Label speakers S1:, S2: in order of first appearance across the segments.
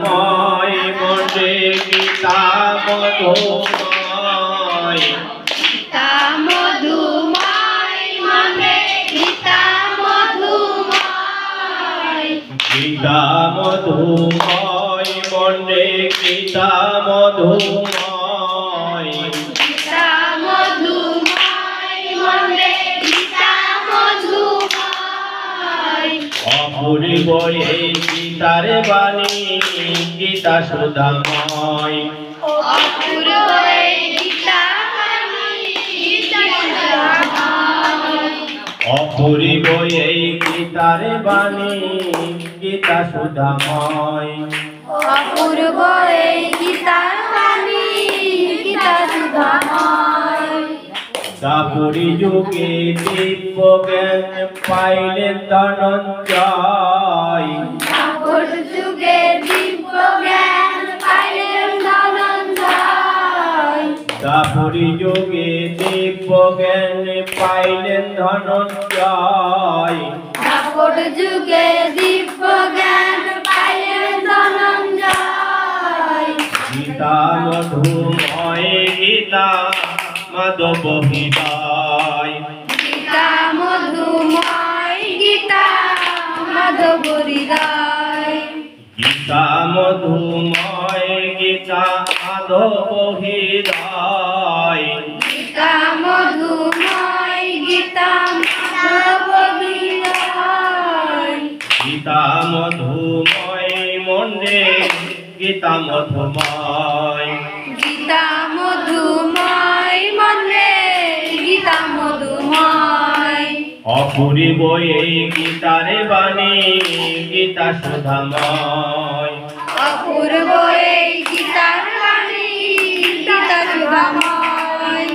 S1: ময় মনে গীতা মধুময়,
S2: গীতা মধুময় মনে গীতা মধুময়,
S1: গীতা মধুময় মনে গীতা মধুময়,
S2: গীতা মধুময় মনে গীতা মধুময়।
S1: অপূর্ব এই গীতার বাণী গীতা সুধাময়,
S2: অপূর্ব এই গীতা বাণী গীতা সুধাময়,
S1: অপূর্ব এই গীতার বাণী গীতা সুধাময়।
S2: অপূর্ব এই গীতার বাণী গীতা সুধাময়।
S1: দাপুরি যুগে দিব্য জ্ঞান পাইলেন ধনঞ্জয়,
S2: দাপর যুগে দিব্য জ্ঞান পাইলেন ধনঞ্জয়,
S1: দাপুরি যুগে দিব্য জ্ঞান পাইলেন ধনঞ্জয়,
S2: দাপর যুগে দিব্য জ্ঞান পাইলেন ধনঞ্জয়।
S1: গীতা মধুময় গীতা মাধব হৃদয়,
S2: গীতা মধুময় গীতা মাধব হৃদয়,
S1: গীতা মধুময় গীতা মাধব হৃদয়,
S2: গীতা মধুময় গীতা মাধব হৃদয়,
S1: গীতা মধুময় মনে গীতা মধুময়,
S2: গীতা মধুময় মনে গীতা মধুময়।
S1: অপূর্ব এই গীতার বাণী গীতা সুধাময়,
S2: অপূর্ব এই গীতার বাণী গীতা সুধাময়।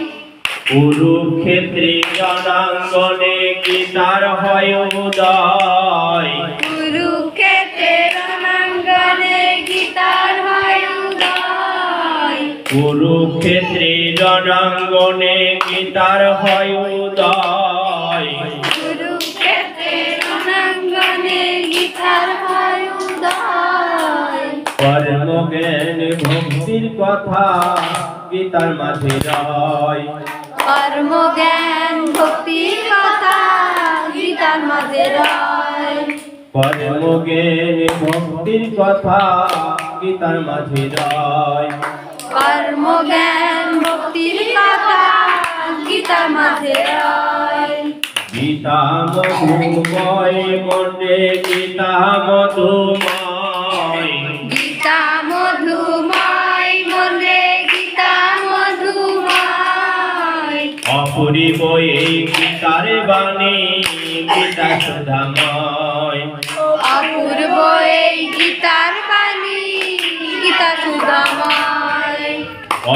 S1: কুরুক্ষেত্রে রণাঙ্গনে গীতার হয় উদয়,
S2: কুরুক্ষেত্রের রণাঙ্গনে গীতার হয় উদয়,
S1: কুরুক্ষেত্রে রণাঙ্গনে গীতার হয় উদয়,
S2: কুরুক্ষেত্রের রণাঙ্গনে গীতার হয় উদয়।
S1: কর্মজ্ঞান ভক্তির কথা গীতার মাঝে রয়,
S2: কর্মজ্ঞান ভক্তির কথা গীতার মাঝে রয়,
S1: কর্মজ্ঞান ভক্তির কথা গীতার মাঝে রয়,
S2: কর্মজ্ঞান ভক্তির কথা গীতার মাঝে রয়।
S1: গীতা মধুময় মনে গীতা মধুময়,
S2: গীতা মধুময় মনে গীতা মধুময়।
S1: অপূর্ব এই গীতার বাণী গীতা সুধাময়,
S2: অপূর্ব এই গীতার বাণী গীতা সুধাময়।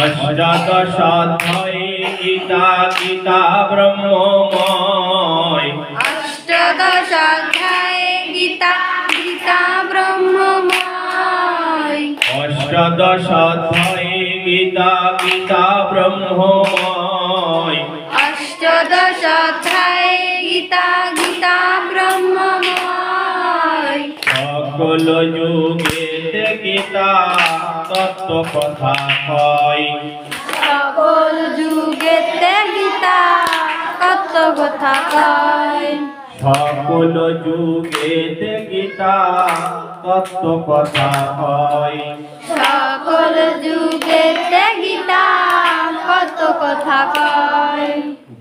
S1: অষ্টাদশ অধ্যায়ে গীতা গীতা ব্রহ্মময়,
S2: অষ্টাদশ অধ্যায়ে গীতা গীতা ব্রহ্মময়,
S1: অষ্টাদশ অধ্যায়ে গীতা গীতা ব্রহ্মময়,
S2: অষ্টাদশ অধ্যায়ে গীতা গীতা ব্রহ্মময়।
S1: সকল যুগেতে গীতা তত্ত্ব কথা কয়,
S2: সকল যুগেতে গীতা কত কথা কয়,
S1: সকল যুগেতে গীতা তত্ত্ব কথা কয়,
S2: সকল যুগেতে গীতা কত কথা কয়।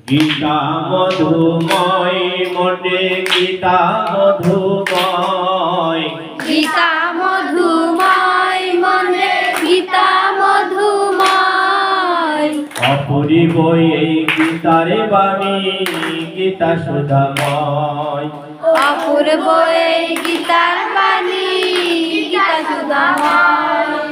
S1: গীতা মধুময় মনে গীতা মধুময়,
S2: গীতা মধুময় মনে গীতা মধুময়।
S1: অপূর্ব এই গীতার বাণী গীতা সুধাময়,
S2: অপূর্ব এই গীতার বাণী গীতা সুধাময়।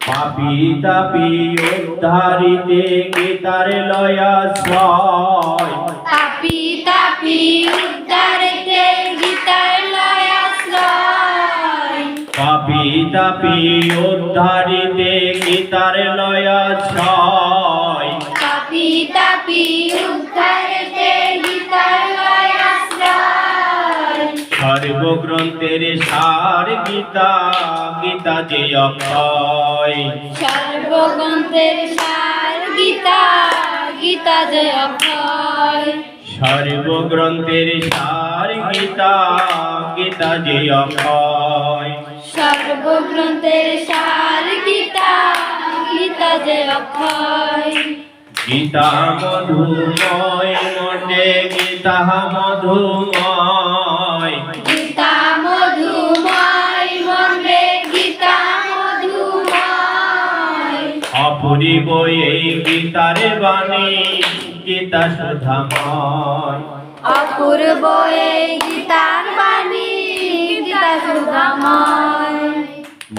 S1: পাপী তাপী উদ্ধারিতে গীতার লয়াশ্রয়,
S2: তাপি তাপি উদ্ধারেতে গীতার লয়াশ্রয়,
S1: পাপী তাপী উদ্ধারিতে গীতার লয়াশ্রয়,
S2: তাপি তাপি উদ্ধারেতে গীতার লয়াশ্রয়।
S1: সর্বগ্রন্থের সার গীতা, গীতা যে অক্ষয়।
S2: সর্বগ্রন্থের সার গীতা, গীতা যে অক্ষয়।
S1: সর্বগ্রন্থের সার গীতা, গীতা যে অক্ষয়।
S2: সর্বগ্রন্থের সার গীতা, গীতা যে অক্ষয়।
S1: গীতা মধুময় মনে, গীতা মধুময়।
S2: গীতা মধুময় মনে, গীতা মধুময়।
S1: অপূর্ব এই গীতার বাণী, গীতা সুধাময়।
S2: অপূর্ব এই গীতার বাণী, গীতা সুধাময়।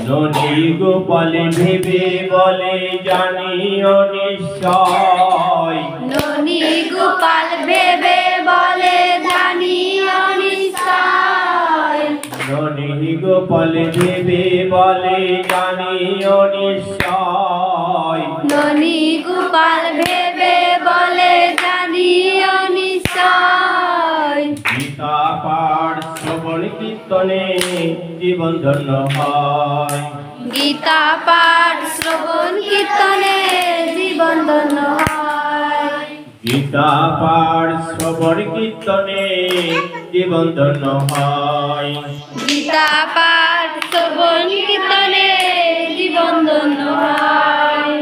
S1: ননী গোপাল ভেবে বলে জানিও নিশ্চয়।
S2: ননী গোপাল ভেবে বলে জানিও নিশ্চয়।
S1: ননী গোপাল ভেবে বলে জানিও নিশ্চয়।
S2: ননী গোপাল ভেবে বলে জানিও নিশ্চয়।
S1: গীতা পাঠ শ্রবণ কীর্তনে জীবন ধন্য হয়।
S2: গীতা পাঠ শ্রবণ কীর্তনে জীবন ধন্য হয়।
S1: গীতা পাঠ শ্রবণ কীর্তনে জীবন ধন্য হয়।
S2: গীতা পাঠ শ্রবণ কীর্তনে জীবন ধন্য হয়।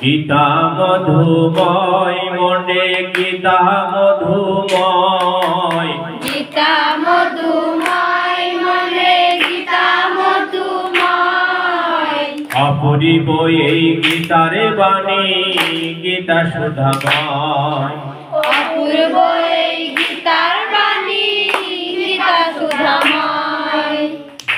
S1: গীতা মধুময় মনে, গীতা মধুময়।
S2: গীতা মধুময় মনে, গীতা মধুময়।
S1: অপূর্ব এই গীতার বাণী, গীতা সুধাময়।
S2: অপূর্ব এই গীতার বাণী, গীতা সুধাময়।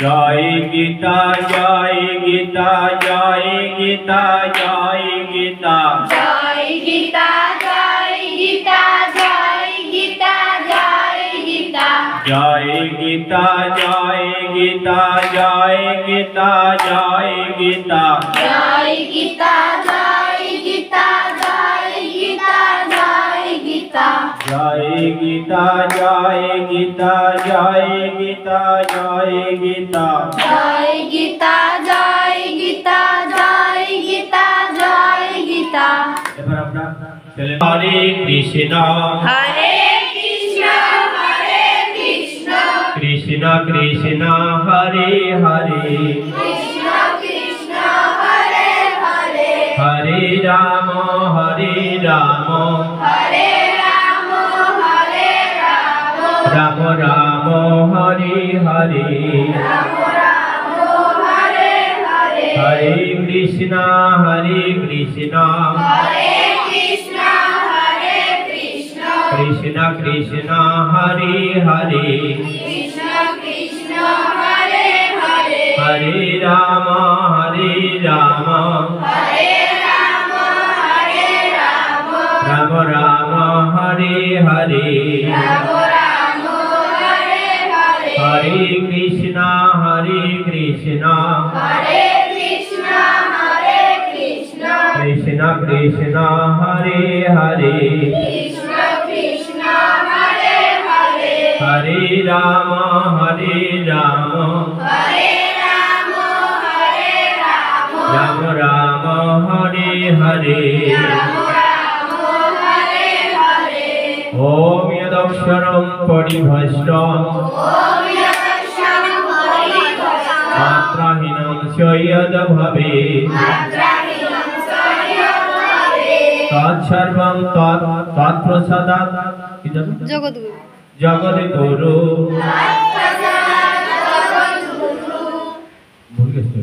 S1: জয় গীতা, জয় গীতা, জয় গীতা, জয় গীতা।
S2: জয় গীতা, জয় গীতা, জয় গীতা, জয় গীতা।
S1: জয় গীতা, জয় গীতা, জয় গীতা, জয় গীতা।
S2: জয় গীতা, জয় গীতা, জয় গীতা, জয় গীতা।
S1: জয় গীতা, জয় গীতা, জয় গীতা, জয় গীতা।
S2: জয় গীতা, জয় গীতা, জয় গীতা, জয় গীতা।
S1: এবার আমরা হরে কৃষ্ণ,
S2: হরে কৃষ্ণ, হরে কৃষ্ণ,
S1: কৃষ্ণ কৃষ্ণ হরে হরে,
S2: কৃষ্ণ কৃষ্ণ হরে হরে,
S1: হরে রাম হরে রাম,
S2: হরে রাম হরে রাম,
S1: রাম রাম হরে হরে,
S2: রাম রাম হরে হরে,
S1: হরে কৃষ্ণ হরে কৃষ্ণ,
S2: হরে কৃষ্ণ হরে কৃষ্ণ,
S1: কৃষ্ণ কৃষ্ণ হরে হরে,
S2: কৃষ্ণ কৃষ্ণ হরে হরে,
S1: হরে রাম হরে রাম,
S2: হরে রাম হরে রাম,
S1: রাম রাম হরে হরে,
S2: রাম রাম হরে হরে,
S1: হরে কৃষ্ণ হরে কৃষ্ণ,
S2: হরে কৃষ্ণ হরে কৃষ্ণ,
S1: কৃষ্ণ কৃষ্ণ হরে হরে,
S2: কৃষ্ণ কৃষ্ণ হরে হরে,
S1: হরে রাম হরে রাম,
S2: হরে রাম হরে রাম,
S1: রাম রাম হরে হরে।
S2: রাম রাম হরে হরে।
S1: ওম যদক্ষরম পরিভষ্টম
S2: ওম যদক্ষরম পরিভষ্টম
S1: মাত্রাহীনম স্যয়দ ভবেৎ,
S2: মাত্রাহীনম স্যয়দ ভবেৎ,
S1: তৎসর্বং তৎপ্রসাদাৎ
S2: জগদ্গুরু,
S1: জগদ্গুরু।
S2: জগদ্গুরু।
S1: ভুল গেছে।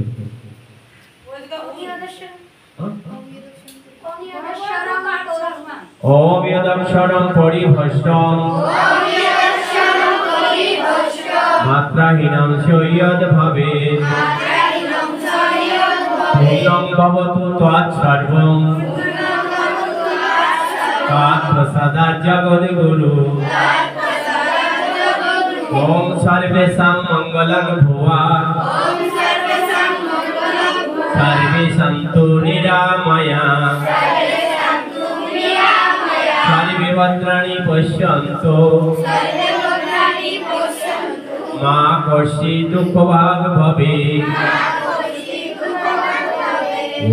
S1: ওম যদক্ষরম পরিভষ্টম
S2: ওম যদক্ষরম পরিভষ্টম
S1: মাত্রাহীনম স্যয়দ ভবেৎ,
S2: মাত্রাহীনম স্যয়দ ভবেৎ,
S1: পূর্ণং ভবতু তৎসর্বং তৎপ্রসাদাৎ জগদ্গুরু। ওম সর্বেষাং মঙ্গলং ভুয়াৎ,
S2: ওম সর্বেষাং মঙ্গলং ভুয়াৎ,
S1: সর্বে সন্তু নিরাময়াঃ,
S2: সর্বে সন্তু নিরাময়াঃ,
S1: সর্বে ভদ্রাণি পশ্যন্তু
S2: সর্বে ভদ্রাণি পশ্যন্তু,
S1: মা কর্ষি দুঃখ ভাগ ভবে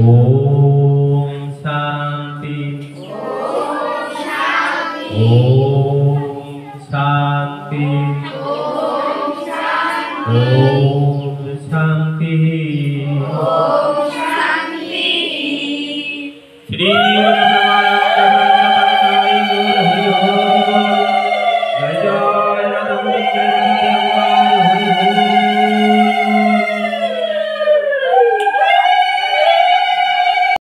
S1: ওম শান্তি ওম শান্তি ওম শান্তি শ্রী